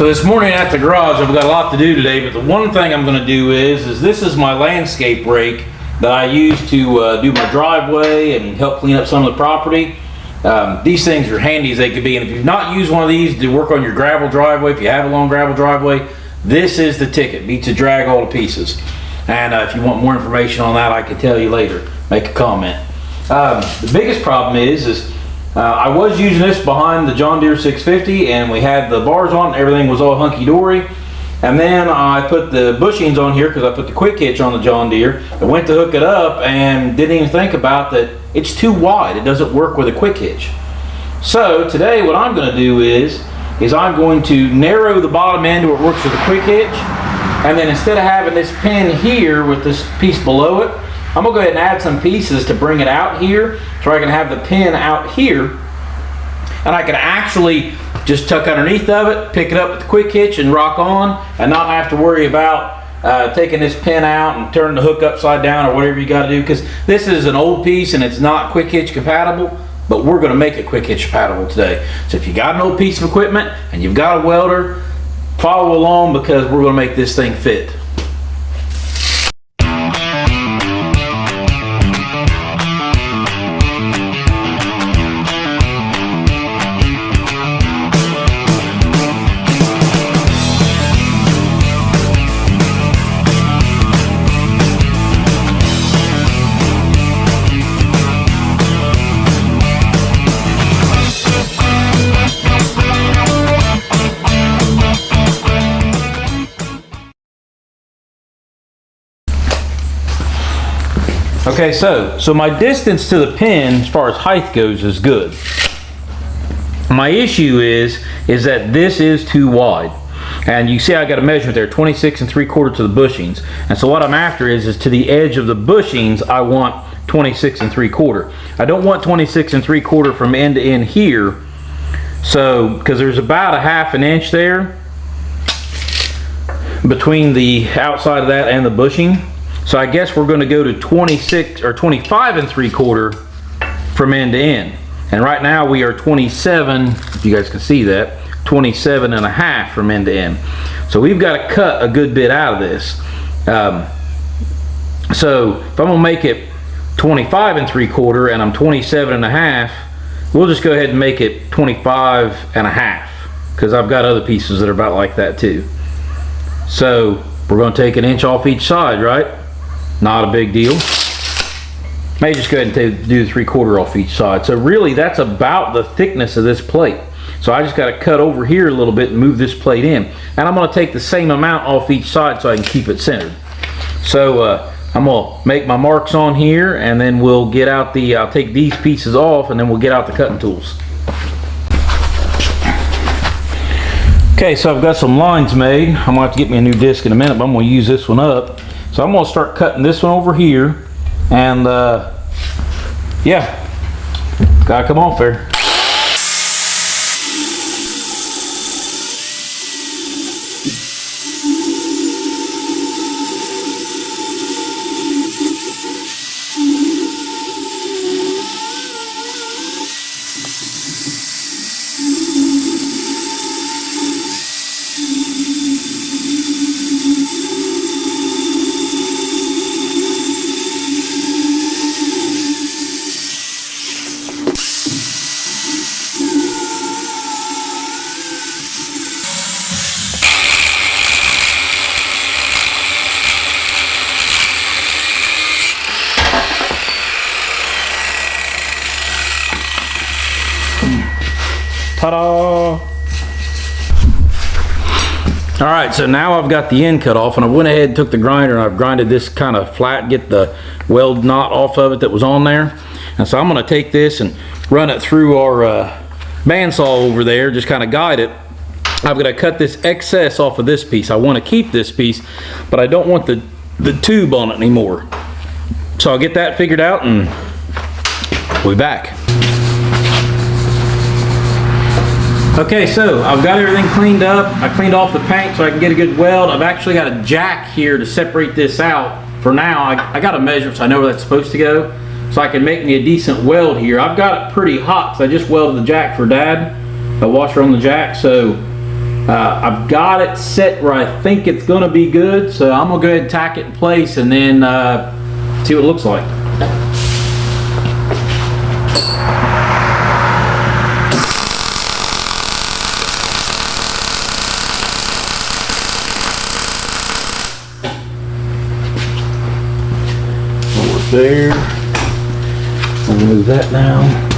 So this morning at the garage, I've got a lot to do today, but the one thing I'm going to do is this is my landscape rake that I use to do my driveway and help clean up some of the property. These things are handy as they could be, and if you've not used one of these to work on your gravel driveway, if you have a long gravel driveway, this is the ticket. Beats a drag all to pieces. And if you want more information on that, I can tell you later. Make a comment. The biggest problem is I was using this behind the John Deere 650, and we had the bars on, everything was all hunky-dory. And then I put the bushings on here because I put the quick hitch on the John Deere. I went to hook it up and didn't even think about that it's too wide. It doesn't work with a quick hitch. So today what I'm going to do is I'm going to narrow the bottom end where it works with a quick hitch. And then instead of having this pin here with this piece below it, I'm going to go ahead and add some pieces to bring it out here, so I can have the pin out here, and I can actually just tuck underneath of it, pick it up with the quick hitch and rock on, and not have to worry about taking this pin out and turning the hook upside down or whatever you got to do, because this is an old piece and it's not quick hitch compatible, but we're going to make it quick hitch compatible today. So if you got an old piece of equipment and you've got a welder, follow along because we're going to make this thing fit. Okay, so my distance to the pin as far as height goes is good. My issue is that this is too wide. And you see I got a measurement there, 26 3/4 to the bushings. And so what I'm after is to the edge of the bushings, I want 26 3/4. I don't want 26 3/4 from end to end here. So, because there's about a ½ inch there between the outside of that and the bushing. So I guess we're going to go to 26 or 25 3/4 from end to end. And right now we are 27, if you guys can see that, 27 1/2 from end to end. So we've got to cut a good bit out of this. So if I'm going to make it 25 3/4 and I'm 27 1/2, we'll just go ahead and make it 25 1/2 because I've got other pieces that are about like that too. So we're going to take an inch off each side, right? Not a big deal. May just go ahead and do the 3/4 off each side. So really that's about the thickness of this plate. So I just got to cut over here a little bit and move this plate in. And I'm going to take the same amount off each side so I can keep it centered. So I'm going to make my marks on here, and then we'll get out I'll take these pieces off, and then we'll get out the cutting tools. Okay, so I've got some lines made. I'm going to have to get me a new disc in a minute, but I'm going to use this one up. So I'm going to start cutting this one over here, and yeah, gotta come off there. Ta-da! Alright, so now I've got the end cut off, and I went ahead and took the grinder and I've grinded this kind of flat, get the weld knot off of it that was on there. And so I'm going to take this and run it through our bandsaw over there, just kind of guide it. I've got to cut this excess off of this piece. I want to keep this piece, but I don't want the tube on it anymore. So I'll get that figured out and we'll be back. Okay, so I've got everything cleaned up. I cleaned off the paint so I can get a good weld. I've actually got a jack here to separate this out. For now, I got to measure so I know where that's supposed to go, so I can make me a decent weld here. I've got it pretty hot because I just welded the jack for Dad, a washer on the jack, so I've got it set where I think it's going to be good, so I'm going to go ahead and tack it in place and then see what it looks like. There. I'll move that down.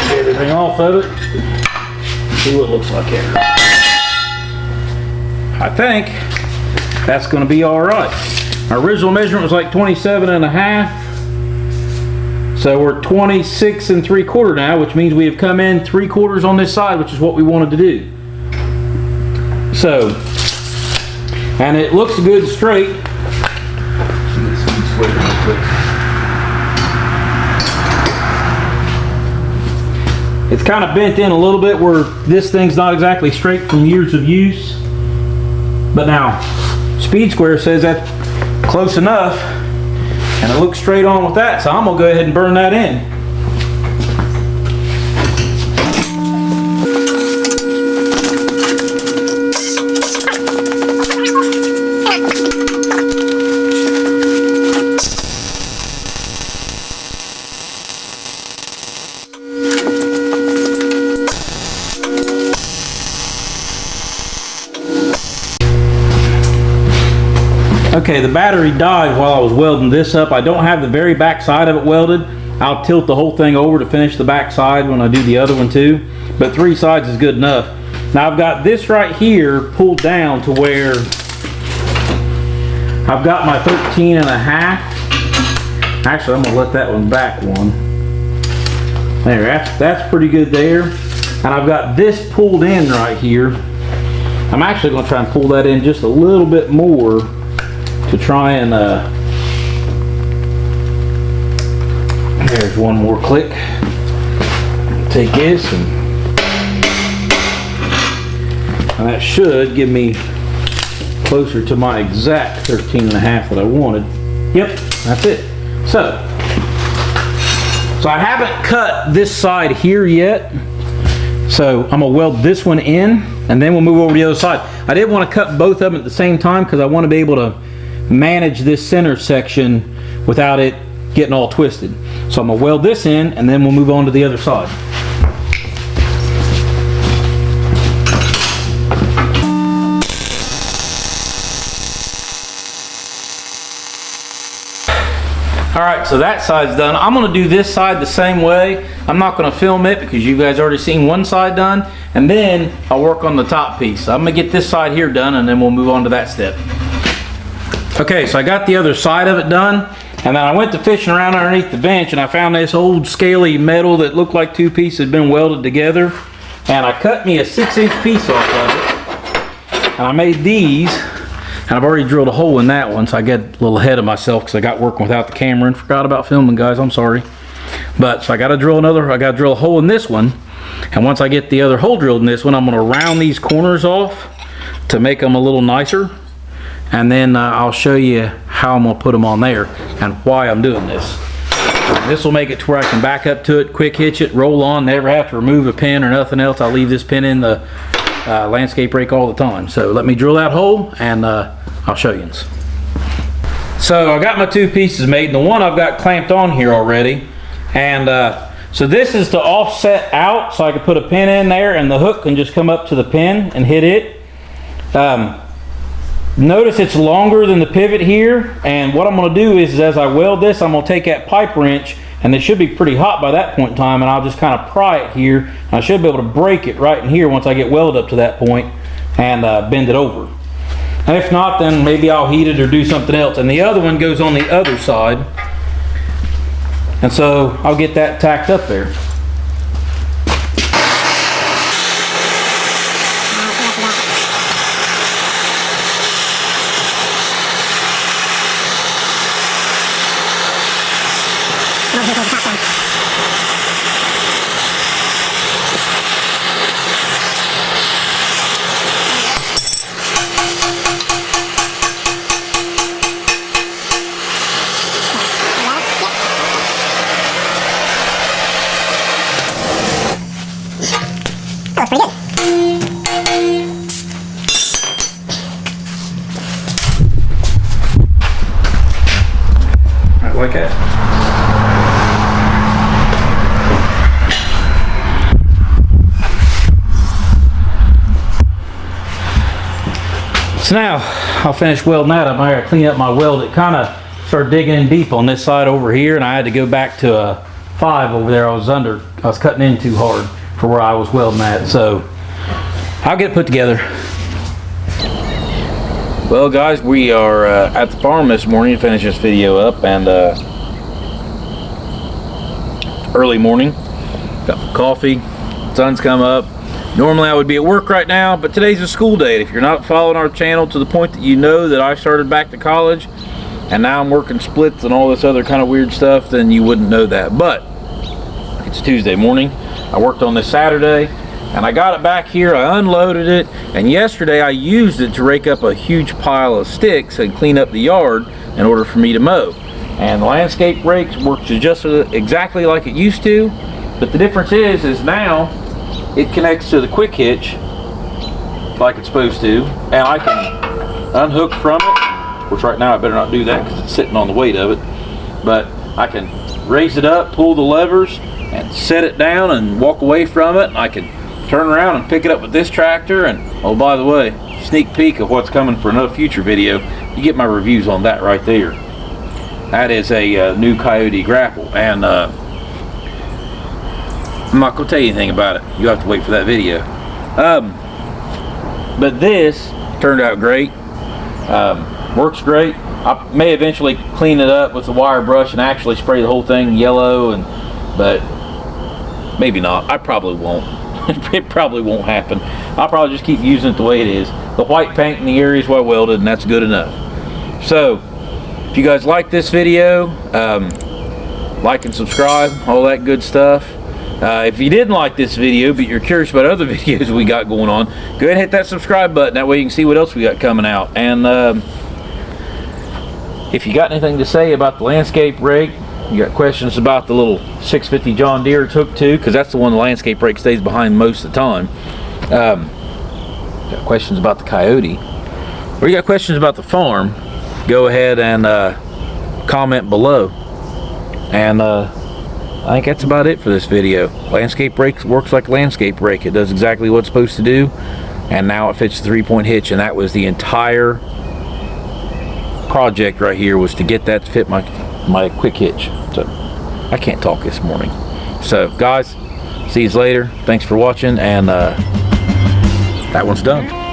Everything off of it. See what it looks like here. I think that's going to be all right. Our original measurement was like 27.5. So we're 26 3/4 now, which means we have come in 3/4 on this side, which is what we wanted to do. So, and it looks good and straight. It's kind of bent in a little bit where this thing's not exactly straight from years of use. But now, Speed Square says that's close enough, and it looks straight on with that, so I'm going to go ahead and burn that in. Okay, the battery died while I was welding this up. I don't have the very back side of it welded. I'll tilt the whole thing over to finish the back side when I do the other one too. But 3 sides is good enough. Now I've got this right here pulled down to where I've got my 13.5. Actually, I'm gonna let that one back one. There, that's pretty good there. And I've got this pulled in right here. I'm actually gonna try and pull that in just a little bit more to try and there's one more click. Take this and that should give me closer to my exact 13.5 that I wanted. Yep, that's it. So I haven't cut this side here yet, so I'm gonna weld this one in and then we'll move over to the other side. I didn't want to cut both of them at the same time because I want to be able to manage this center section without it getting all twisted. So I'm gonna weld this in and then we'll move on to the other side. Alright, so that side's done. I'm gonna do this side the same way. I'm not gonna film it because you guys already seen one side done, and then I'll work on the top piece. So I'm gonna get this side here done and then we'll move on to that step. Okay, so I got the other side of it done, and then I went to fishing around underneath the bench and I found this old scaly metal that looked like 2 pieces had been welded together, and I cut me a 6-inch piece off of it, and I made these, and I've already drilled a hole in that one, so I get a little ahead of myself because I got working without the camera and forgot about filming, guys, I'm sorry. But, so I gotta drill a hole in this one, and once I get the other hole drilled in this one, I'm gonna round these corners off to make them a little nicer. And then I'll show you how I'm going to put them on there and why I'm doing this. This will make it to where I can back up to it, quick hitch it, roll on, never have to remove a pin or nothing else. I'll leave this pin in the landscape rake all the time. So let me drill that hole and I'll show you. So I got my 2 pieces made, and the one I've got clamped on here already. And so this is to offset out so I can put a pin in there and the hook can just come up to the pin and hit it. Notice it's longer than the pivot here, and what I'm going to do is as I weld this, I'm going to take that pipe wrench, and it should be pretty hot by that point in time, and I'll just kind of pry it here. I should be able to break it right in here once I get welded up to that point and bend it over. And if not, then maybe I'll heat it or do something else. And the other one goes on the other side. And so I'll get that tacked up there. Like that. So now I'll finish welding that up. I gotta clean up my weld. It kind of started digging in deep on this side over here, and I had to go back to a 5 over there. I was cutting in too hard for where I was welding at. So I'll get it put together. Well guys, we are at the farm this morning to finish this video up, and early morning, got my coffee, sun's come up. Normally I would be at work right now, but today's a school day. If you're not following our channel to the point that you know that I started back to college and now I'm working splits and all this other kind of weird stuff, then you wouldn't know that. But it's Tuesday morning. I worked on this Saturday, and I got it back here, I unloaded it, and yesterday I used it to rake up a huge pile of sticks and clean up the yard in order for me to mow. And the landscape rake works just exactly like it used to, but the difference is now it connects to the quick hitch like it's supposed to, and I can unhook from it, which right now I better not do that because it's sitting on the weight of it, but I can raise it up, pull the levers, and set it down and walk away from it, and I can turn around and pick it up with this tractor. And oh, by the way, sneak peek of what's coming for another future video. You get my reviews on that right there. That is a new Coyote grapple, and I'm not gonna tell you anything about it. You have to wait for that video. But this turned out great. Works great. I may eventually clean it up with the wire brush and actually spray the whole thing yellow, but maybe not. I probably won't. It probably won't happen. I'll probably just keep using it the way it is. The white paint in the areas where I welded, and that's good enough. So if you guys like this video, like and subscribe, all that good stuff. If you didn't like this video but you're curious about other videos we got going on, go ahead and hit that subscribe button. That way you can see what else we got coming out. And if you got anything to say about the landscape rake, you got questions about the little 650 John Deere it's hooked to, because that's the one the landscape rake stays behind most of the time. Got questions about the Coyote, or you got questions about the farm, go ahead and comment below. And I think that's about it for this video. Landscape rake works like a landscape rake. It does exactly what it's supposed to do, and now it fits the 3-point hitch, and that was the entire project right here, was to get that to fit my quick hitch. So I can't talk this morning. So guys, see you later. Thanks for watching, and that one's done.